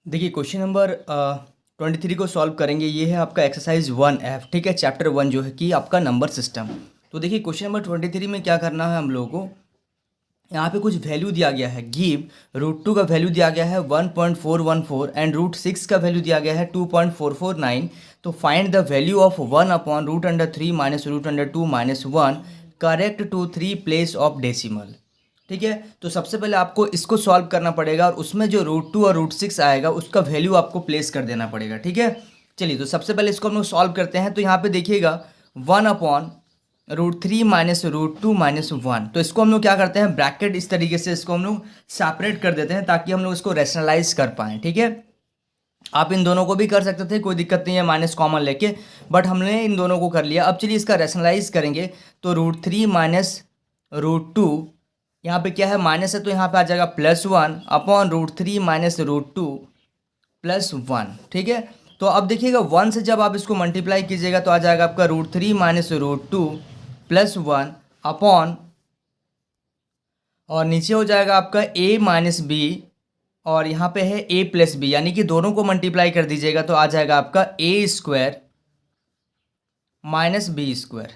देखिए question number 23 को solve करेंगे। ये है आपका एक्सरसाइज 1F, ठीक है, चैप्टर 1 जो है कि आपका नंबर सिस्टम। तो देखिए क्वेश्चन नंबर 23 में क्या करना है हम लोगों को। यहाँ पे कुछ वैल्यू दिया गया है। गिव √2 का वैल्यू दिया गया है 1.414 एंड √6 का वैल्यू दिया गया है 2.449। तो find the value of 1/√3 minus √2 minus 1 correct to 3 place of decimal. ठीक है, तो सबसे पहले आपको इसको सॉल्व करना पड़ेगा और उसमें जो √2 और √6 आएगा उसका वैल्यू आपको प्लेस कर देना पड़ेगा। ठीक है, चलिए तो सबसे पहले इसको हम लोग सॉल्व करते हैं। तो यहाँ पे देखिएगा 1/√3 माइनस √2 माइनस 1। तो इसको हम लोग क्या करते हैं, ब्रैकेट इस तरीके से इसको हम लोग सेपरेट कर देते हैं ताकि हम लोग इसको रैशनलाइज कर पाएँ। ठीक है, आप इन दोनों को भी कर सकते थे, कोई दिक्कत नहीं है माइनस कॉमन लेके, बट हमने इन दोनों को कर लिया। अब चलिए इसका रैशनलाइज करेंगे। तो √3 माइनस √2, यहाँ पे क्या है माइनस है तो यहाँ पे आ जाएगा +1 अपॉन √3 माइनस √2 +1। ठीक है, तो अब देखिएगा 1 से जब आप इसको मल्टीप्लाई कीजिएगा तो आ जाएगा आपका √3 माइनस √2 +1 अपॉन, और नीचे हो जाएगा आपका a माइनस बी, और यहाँ पे है a प्लस बी, यानी कि दोनों को मल्टीप्लाई कर दीजिएगा तो आ जाएगा आपका a² माइनस b²।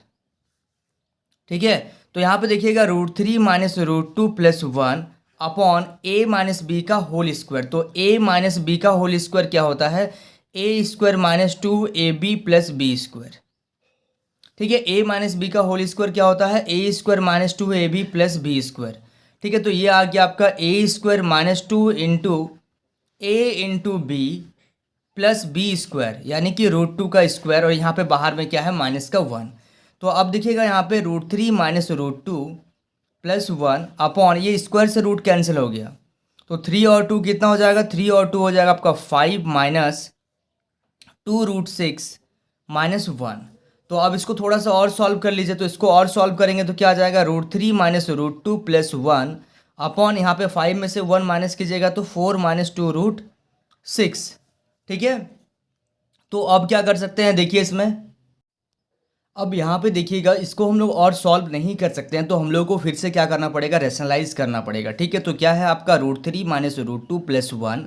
ठीक है, तो यहाँ पे देखिएगा √3 minus √2 +1 upon a minus B का होल स्क्वायर। तो a माइनस बी का होल स्क्वायर क्या होता है, a² minus 2ab plus b²। ठीक है, a माइनस बी का होल स्क्वायर क्या होता है, a² minus 2ab plus b²। ठीक है, तो ये आ गया आपका a² minus 2 into a into B plus b², यानी कि √2 का स्क्वायर, और यहाँ पे बाहर में क्या है माइनस का 1। तो अब देखिएगा यहाँ पे √3 माइनस √2 +1 अपॉन, ये स्क्वायर से रूट कैंसिल हो गया तो 3 और 2 कितना हो जाएगा, 3 और 2 हो जाएगा आपका 5 माइनस 2√6 माइनस 1। तो अब इसको थोड़ा सा और सॉल्व कर लीजिए। तो इसको और सॉल्व करेंगे तो क्या आ जाएगा, √3 माइनस √2 +1 अपॉन, यहाँ पे 5 में से 1 माइनस कीजिएगा तो 4 माइनस 2√6। ठीक है, तो अब क्या कर सकते हैं, देखिए इसमें अब यहाँ पे देखिएगा इसको हम लोग और सॉल्व नहीं कर सकते हैं, तो हम लोग को फिर से क्या करना पड़ेगा, रैशनलाइज करना पड़ेगा। ठीक है, तो क्या है आपका √3 माइनस √2 +1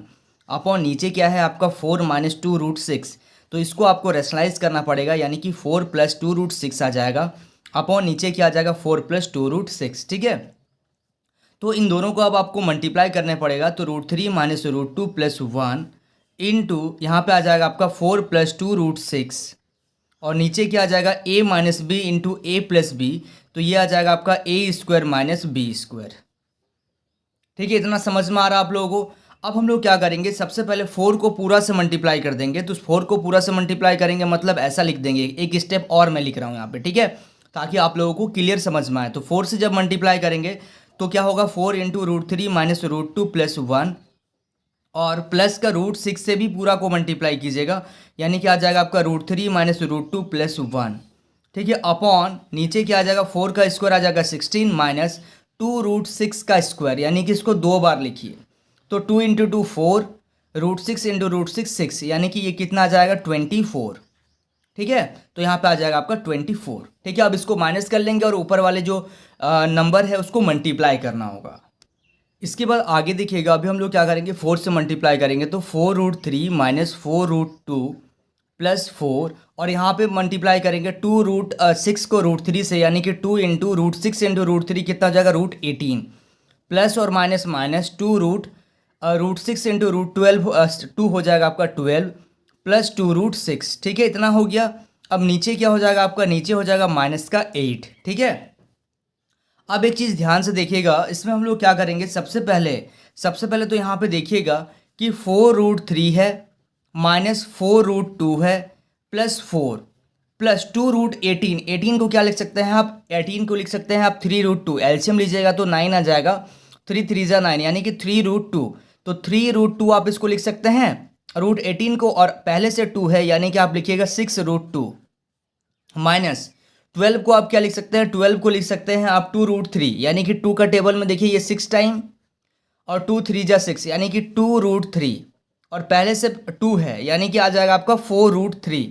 अपॉन, नीचे क्या है आपका 4 माइनस 2√6। तो इसको आपको रैशनलाइज करना पड़ेगा, यानी कि 4 + 2√6 आ जाएगा अपॉन, नीचे क्या आ जाएगा 4 + 2√6। ठीक है, तो इन दोनों को अब आपको मल्टीप्लाई करने पड़ेगा। तो √3 माइनस √2 +1 इंटू यहाँ पे आ जाएगा आपका 4 + 2√6, और नीचे क्या आ जाएगा a minus B into A plus B. तो ये आ जाएगा आपका a² माइनस b²। ठीक है, इतना समझ में आ रहा है आप लोगों को। अब हम लोग क्या करेंगे, सबसे पहले 4 को पूरा से मल्टीप्लाई कर देंगे। तो 4 को पूरा से मल्टीप्लाई करेंगे मतलब ऐसा लिख देंगे, एक स्टेप और मैं लिख रहा हूँ यहाँ पे, ठीक है, ताकि आप लोगों को क्लियर समझ में आए। तो 4 से जब मल्टीप्लाई करेंगे तो क्या होगा, 4 इंटू √3 माइनस √2 +1, और प्लस का √6 से भी पूरा को मल्टीप्लाई कीजिएगा, यानी कि आ जाएगा आपका √3 माइनस √2 +1। ठीक है, अपॉन, नीचे क्या आ जाएगा 4 का स्क्वायर आ जाएगा 16 माइनस 2√6 का स्क्वायर, यानी कि इसको 2 बार लिखिए। तो 2 इंटू 2 4, √6 इंटू √6 6, यानी कि ये कितना आ जाएगा 24। ठीक है, तो यहाँ पे आ जाएगा आपका 24। ठीक है, अब इसको माइनस कर लेंगे और ऊपर वाले जो नंबर है उसको मल्टीप्लाई करना होगा। इसके बाद आगे देखिएगा, अभी हम लोग क्या करेंगे, 4 से मल्टीप्लाई करेंगे। तो 4√3 माइनस 4√2 +4, और यहाँ पे मल्टीप्लाई करेंगे 2√6 को √3 से, यानी कि 2 इंटू √6 इंटू √3 कितना हो जाएगा √18, प्लस और माइनस माइनस 2√6 इंटू √12 2 हो जाएगा आपका 12 प्लस 2√6। ठीक है, इतना हो गया। अब नीचे क्या हो जाएगा आपका, नीचे हो जाएगा माइनस का 8। ठीक है, अब एक चीज़ ध्यान से देखिएगा, इसमें हम लोग क्या करेंगे, सबसे पहले तो यहाँ पे देखिएगा कि 4√3 है माइनस 4√2 है +4 प्लस 2√18। 18 को क्या लिख सकते हैं आप, 18 को लिख सकते हैं आप 3√2, एलसीएम लीजिएगा तो 9 आ जाएगा, 3 3 जा 9, यानी कि 3√2। तो 3√2 आप इसको लिख सकते हैं √18 को, और पहले से 2 है यानी कि आप लिखिएगा 6√2 माइनस 12 को आप क्या लिख सकते हैं, 12 को लिख सकते हैं आप 2√3, यानी कि 2 का टेबल में देखिए ये 6 टाइम, और 2 3 जा 6, यानी कि 2√3, और पहले से 2 है यानी कि आ जाएगा आपका 4√3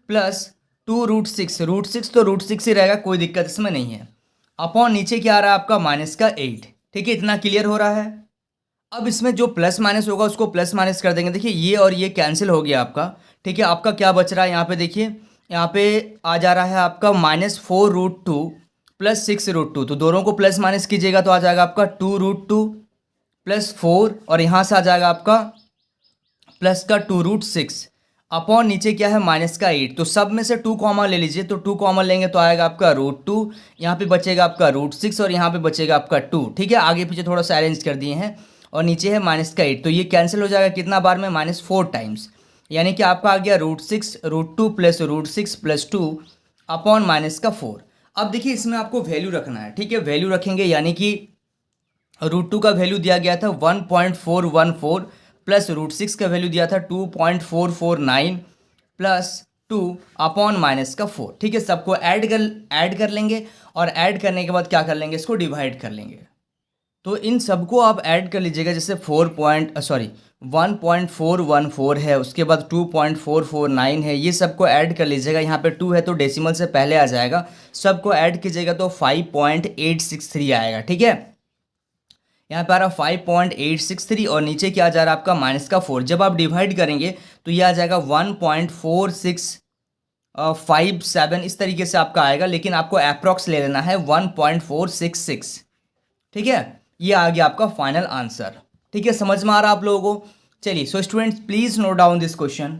प्लस 2√6, √6 तो √6 ही रहेगा, कोई दिक्कत इसमें नहीं है, अपॉन नीचे क्या आ रहा है आपका माइनस का 8। ठीक है, इतना क्लियर हो रहा है। अब इसमें जो प्लस माइनस होगा उसको प्लस माइनस कर देंगे। देखिए ये और ये कैंसिल हो गया आपका, ठीक है। आपका क्या बच रहा है यहाँ पे, देखिए यहाँ पे आ जा रहा है आपका -4√2 प्लस 6√2। तो दोनों को प्लस माइनस कीजिएगा तो आ जाएगा आपका 2√2 प्लस 4, और यहाँ से आ जाएगा आपका प्लस का 2√6 अपॉन नीचे क्या है माइनस का 8। तो सब में से 2 कॉमन ले लीजिए, तो 2 कॉमन लेंगे तो आएगा आपका √2, यहाँ पे बचेगा आपका √6 और यहाँ पे बचेगा आपका 2, ठीक है। आगे पीछे थोड़ा सा अरेंज कर दिए हैं, और नीचे है माइनस का 8। तो ये कैंसिल हो जाएगा कितना बार में, -4 टाइम्स, यानी कि आपका आ गया √6 √2 प्लस √6 प्लस 2 अपॉन माइनस का 4। अब देखिए इसमें आपको वैल्यू रखना है, ठीक है। वैल्यू रखेंगे यानी कि √2 का वैल्यू दिया गया था 1.414 प्लस √6 का वैल्यू दिया था 2.449 प्लस 2 अपॉन माइनस का 4, ठीक है। सबको ऐड कर लेंगे, और ऐड करने के बाद क्या कर लेंगे, इसको डिवाइड कर लेंगे। तो इन सबको आप ऐड कर लीजिएगा, जैसे 1.414 है, उसके बाद 2.449 है, ये सबको ऐड कर लीजिएगा। यहाँ पे 2 है तो डेसिमल से पहले आ जाएगा, सबको ऐड कीजिएगा तो 5.863 आएगा, ठीक है। यहाँ पे आ रहा 5.863, और नीचे क्या आ जा रहा है आपका माइनस का 4। जब आप डिवाइड करेंगे तो ये आ जाएगा 1.4657, इस तरीके से आपका आएगा, लेकिन आपको अप्रॉक्स ले लेना है 1.466, ठीक है। ये आ गया आपका फाइनल आंसर, ठीक है। समझ में आ रहा है आप लोगों को? चलिए, so students please note down this question.